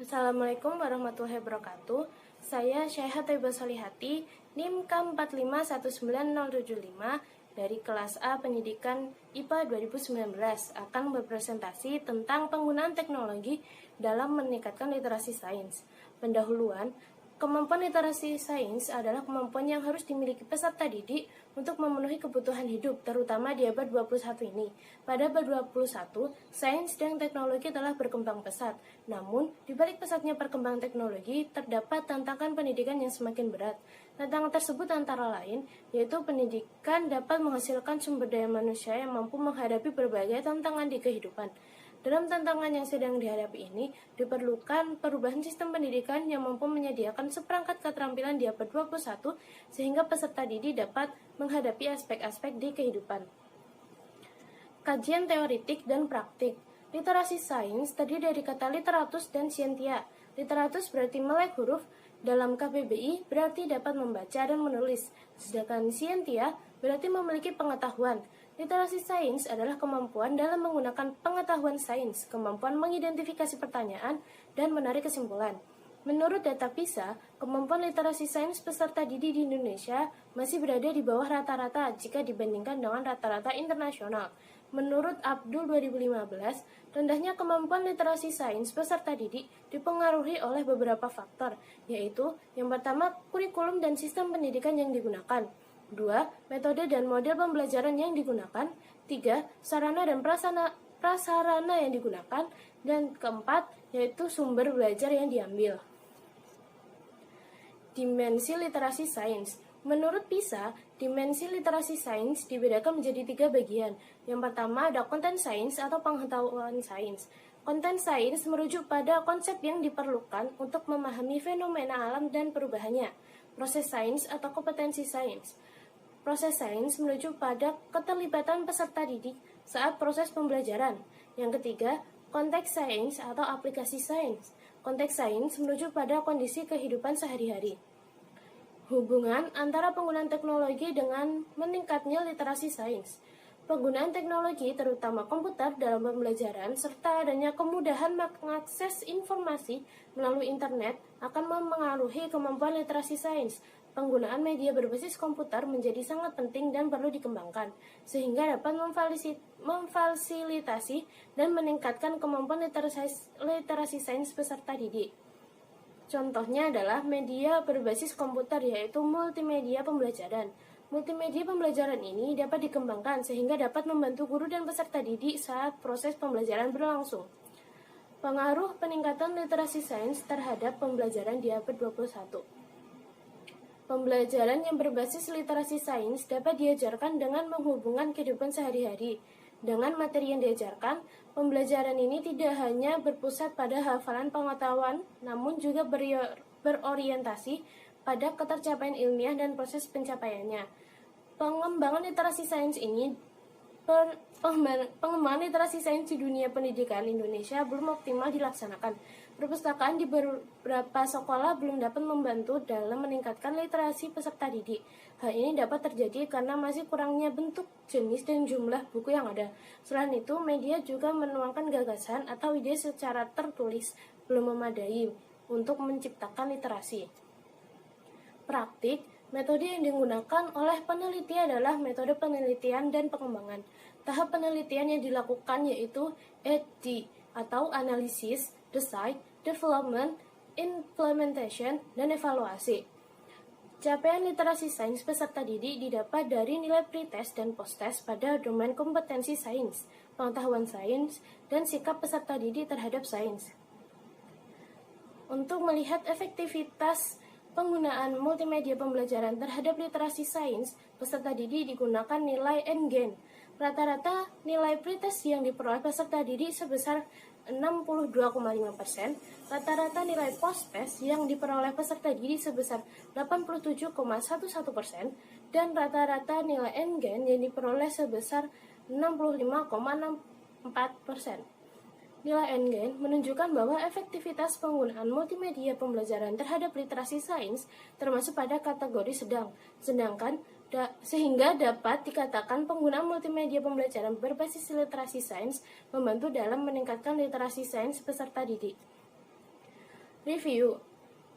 Assalamualaikum warahmatullahi wabarakatuh. Saya Syaiha Thaibah Solihati, NIM K4519075 dari kelas A Pendidikan IPA 2019 akan berpresentasi tentang penggunaan teknologi dalam meningkatkan literasi sains. Pendahuluan, kemampuan literasi sains adalah kemampuan yang harus dimiliki peserta didik untuk memenuhi kebutuhan hidup, terutama di abad 21 ini. Pada abad 21, sains dan teknologi telah berkembang pesat. Namun, di balik pesatnya perkembangan teknologi, terdapat tantangan pendidikan yang semakin berat. Tantangan tersebut antara lain, yaitu pendidikan dapat menghasilkan sumber daya manusia yang mampu menghadapi berbagai tantangan di kehidupan. Dalam tantangan yang sedang dihadapi ini, diperlukan perubahan sistem pendidikan yang mampu menyediakan seperangkat keterampilan di abad 21 sehingga peserta didik dapat menghadapi aspek-aspek di kehidupan. Kajian teoritik dan praktik. Literasi sains terdiri dari kata literatus dan scientia. Literatus berarti melek huruf, dalam KBBI berarti dapat membaca dan menulis, sedangkan scientia berarti memiliki pengetahuan. Literasi sains adalah kemampuan dalam menggunakan pengetahuan sains, kemampuan mengidentifikasi pertanyaan, dan menarik kesimpulan. Menurut data PISA, kemampuan literasi sains peserta didik di Indonesia masih berada di bawah rata-rata jika dibandingkan dengan rata-rata internasional. Menurut Abdul 2015, rendahnya kemampuan literasi sains peserta didik dipengaruhi oleh beberapa faktor, yaitu yang pertama, kurikulum dan sistem pendidikan yang digunakan. 2. Metode dan model pembelajaran yang digunakan. 3. Sarana dan prasarana yang digunakan. Dan keempat, yaitu sumber belajar yang diambil. Dimensi literasi sains. Menurut PISA, dimensi literasi sains dibedakan menjadi 3 bagian. Yang pertama ada konten sains atau pengetahuan sains. Konten sains merujuk pada konsep yang diperlukan untuk memahami fenomena alam dan perubahannya. Proses sains atau kompetensi sains. Proses sains menuju pada keterlibatan peserta didik saat proses pembelajaran. Yang ketiga, konteks sains atau aplikasi sains. Konteks sains menuju pada kondisi kehidupan sehari-hari. Hubungan antara penggunaan teknologi dengan meningkatnya literasi sains. Penggunaan teknologi, terutama komputer, dalam pembelajaran serta adanya kemudahan mengakses informasi melalui internet akan memengaruhi kemampuan literasi sains. Penggunaan media berbasis komputer menjadi sangat penting dan perlu dikembangkan, sehingga dapat memfasilitasi dan meningkatkan kemampuan literasi sains peserta didik. Contohnya adalah media berbasis komputer, yaitu multimedia pembelajaran. Multimedia pembelajaran ini dapat dikembangkan sehingga dapat membantu guru dan peserta didik saat proses pembelajaran berlangsung. Pengaruh peningkatan literasi sains terhadap pembelajaran di abad 21. Pembelajaran yang berbasis literasi sains dapat diajarkan dengan menghubungkan kehidupan sehari-hari. Dengan materi yang diajarkan, pembelajaran ini tidak hanya berpusat pada hafalan pengetahuan, namun juga berorientasi pada ketercapaian ilmiah dan proses pencapaiannya. Pengembangan literasi sains di dunia pendidikan Indonesia belum optimal dilaksanakan. Perpustakaan di beberapa sekolah belum dapat membantu dalam meningkatkan literasi peserta didik. Hal ini dapat terjadi karena masih kurangnya bentuk, jenis, dan jumlah buku yang ada. Selain itu, media juga menuangkan gagasan atau ide secara tertulis belum memadai untuk menciptakan literasi. Praktik. Metode yang digunakan oleh peneliti adalah metode penelitian dan pengembangan. Tahap penelitian yang dilakukan yaitu ED atau analisis, design, development, implementation, dan evaluasi. Capaian literasi sains peserta didik didapat dari nilai pretest dan posttest pada domain kompetensi sains, pengetahuan sains, dan sikap peserta didik terhadap sains. Untuk melihat efektivitas penggunaan multimedia pembelajaran terhadap literasi sains, peserta didik digunakan nilai NGEN. Rata-rata nilai pretest yang diperoleh peserta didik sebesar 62,5%, rata-rata nilai post-test yang diperoleh peserta didik sebesar 87,11%, dan rata-rata nilai NGEN yang diperoleh sebesar 65,64%. Nilai NGEN menunjukkan bahwa efektivitas penggunaan multimedia pembelajaran terhadap literasi sains termasuk pada kategori sedang, sehingga dapat dikatakan penggunaan multimedia pembelajaran berbasis literasi sains membantu dalam meningkatkan literasi sains peserta didik. Review.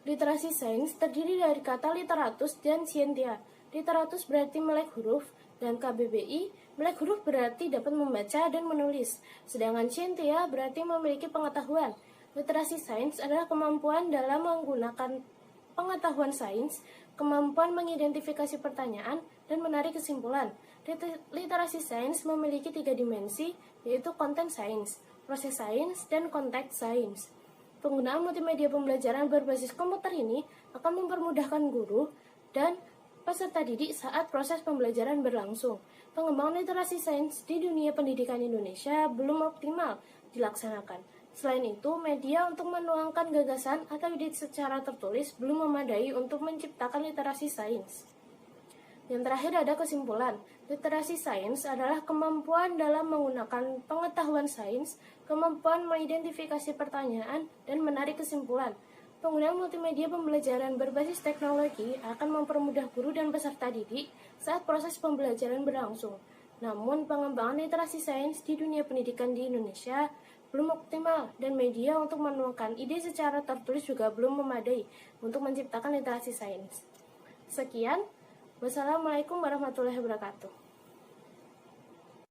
Literasi sains terdiri dari kata literatus dan scientia. Literatus berarti melek huruf, dan KBBI, melek huruf berarti dapat membaca dan menulis. Sedangkan scientia berarti memiliki pengetahuan. Literasi sains adalah kemampuan dalam menggunakan pengetahuan sains, kemampuan mengidentifikasi pertanyaan, dan menarik kesimpulan. Literasi sains memiliki 3 dimensi, yaitu konten sains, proses sains, dan konteks sains. Penggunaan multimedia pembelajaran berbasis komputer ini akan mempermudahkan guru dan peserta didik saat proses pembelajaran berlangsung. Pengembangan literasi sains di dunia pendidikan Indonesia belum optimal dilaksanakan. Selain itu, media untuk menuangkan gagasan atau ide secara tertulis belum memadai untuk menciptakan literasi sains. Yang terakhir ada kesimpulan. Literasi sains adalah kemampuan dalam menggunakan pengetahuan sains, kemampuan mengidentifikasi pertanyaan, dan menarik kesimpulan. Penggunaan multimedia pembelajaran berbasis teknologi akan mempermudah guru dan peserta didik saat proses pembelajaran berlangsung. Namun, pengembangan literasi sains di dunia pendidikan di Indonesia belum optimal, dan media untuk menuangkan ide secara tertulis juga belum memadai untuk menciptakan literasi sains. Sekian. Wassalamualaikum warahmatullahi wabarakatuh.